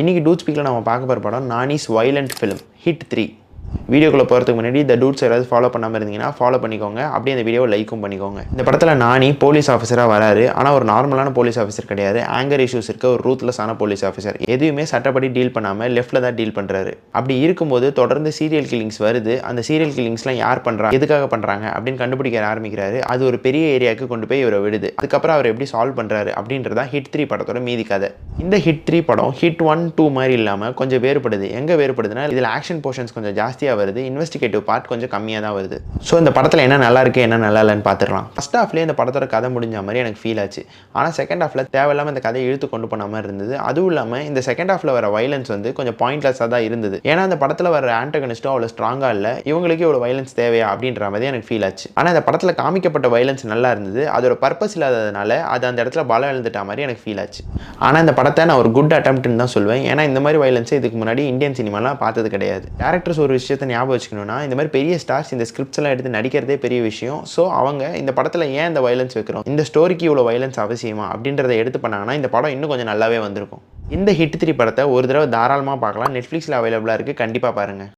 இன்றைக்கி டூட் ஸ்பீக்கில் நம்ம பார்க்க போகிற படம் நானிஸ் வைலண்ட் ஃபிலிம் ஹிட் 3. வீடியோக்குள்ளே போகிறதுக்கு முன்னாடி இந்த டூட்ஸ் ஏதாவது ஃபாலோ பண்ணாமல் இருந்தீங்கன்னா ஃபாலோ பண்ணிக்கோங்க. அப்படியே இந்த வீடியோவை லைக்கும் பண்ணிக்கோங்க. இந்த படத்தில் நானி போலீஸ் ஆஃபீஸராக வராரு. ஆனால் ஒரு நார்மலான போலீஸ் ஆஃபீஸர் கிடையாது. ஆங்கர் இஷ்யூஸ் இருக்க ஒரு ரூத்லெஸ்ஸான போலீஸ் ஆஃபீஸர். எதுவுமே சட்டப்படி டீல் பண்ணாமல் லெஃப்ட்டில் தான் டீல் பண்ணுறாரு. அப்படி இருக்கும்போது தொடர்ந்து சீரியல் கில்லிங்ஸ் வருது. அந்த சீரியல் கில்லிங்ஸ்லாம் யார் பண்ணுறா, எதுக்காக பண்ணுறாங்க அப்படின்னு கண்டுபிடிக்க ஆரம்பிக்கிறாரு. அது ஒரு பெரிய ஏரியாவுக்கு கொண்டு போய் இவரை விடுது. அதுக்கப்புறம் அவர் எப்படி சால்வ் பண்ணுறாரு அப்படின்றதான் ஹிட் 3 படத்தோட மீதி கதை. இந்த ஹிட் 3 படம் ஹிட் 1, 2 மாதிரி இல்லாமல் கொஞ்சம் வேறுபடுது. எங்கே வேறுபடுதுன்னா இதில் ஆக்ஷன் போர்ஷன்ஸ் கொஞ்சம் ஜாஸ்தியாக வருது. இன்வெஸ்டிகேட்டிவ் பார்ட் கொஞ்சம் கம்மியாக தான் வருது. ஸோ இந்த படத்தில் என்ன நல்லா இருக்குது என்ன நல்லா இல்லைன்னு பார்த்துக்கலாம். ஃபர்ஸ்ட் ஹாஃப்லேயே இந்த படத்தோட கதை முடிஞ்ச மாதிரி எனக்கு ஃபீல் ஆச்சு. ஆனால் செகண்ட் ஹாஃபில் தேவையில்லாமல் இந்த கதையை இழுத்து கொண்டு போன மாதிரி இருந்தது. அதுவும் இல்லாமல் இந்த செகண்ட் ஹாஃபில் வர வைலன்ஸ் வந்து கொஞ்சம் பாயிண்ட்லெஸ்ஸாக தான் இருந்தது. ஏன்னா அந்த படத்தில் வர ஆன்டகனிஸ்ட்டும் அவ்வளோ ஸ்ட்ராங்காக இல்லை. இவங்களுக்கு இவ்வளோ வைலன்ஸ் தேவையா அப்படின்ற மாதிரி எனக்கு ஃபீல் ஆச்சு. ஆனால் இந்த படத்தில் காமிக்கப்பட்ட வைலன்ஸ் நல்லா இருந்தது. அதோட பர்பஸ் இல்லாததுனால அது அந்த இடத்துல பலம் எழுந்துட்ட மாதிரி எனக்கு ஃபீல் ஆச்சு. ஆனால் இந்த படத்தை நான் ஒரு குட் அட்டம்ப்ட்னு தான் சொல்வேன். ஏன்னா இந்த மாதிரி வைலன்ஸை இதுக்கு முன்னாடி இந்தியன் சினிமாலாம் பார்த்தது கிடையாது. டேரக்டர்ஸ் ஒரு விஷயத்தை ஞாபகம் வச்சுக்கணும்னா இந்த மாதிரி பெரிய ஸ்டார்ஸ் இந்த ஸ்கிரிப்ட்ஸ் எல்லாம் எடுத்து நடிக்கிறதே பெரிய விஷயம். ஸோ அவங்க இந்த படத்தில் ஏன் இந்த வைலன்ஸ் வைக்கிறோம், இந்த ஸ்டோரிக்கு இவ்வளோ வைலன்ஸ் அவசியமா அப்படின்றத எடுத்து பண்ணாங்கன்னா இந்த படம் இன்னும் கொஞ்சம் நல்லாவே வந்திருக்கும். இந்த ஹிட் 3 படத்தை ஒரு தடவை தாராளமாக பார்க்கலாம். நெட்ஃப்ளிக்ஸில் அவைலபிளாக இருக்குது. கண்டிப்பாக பாருங்கள்.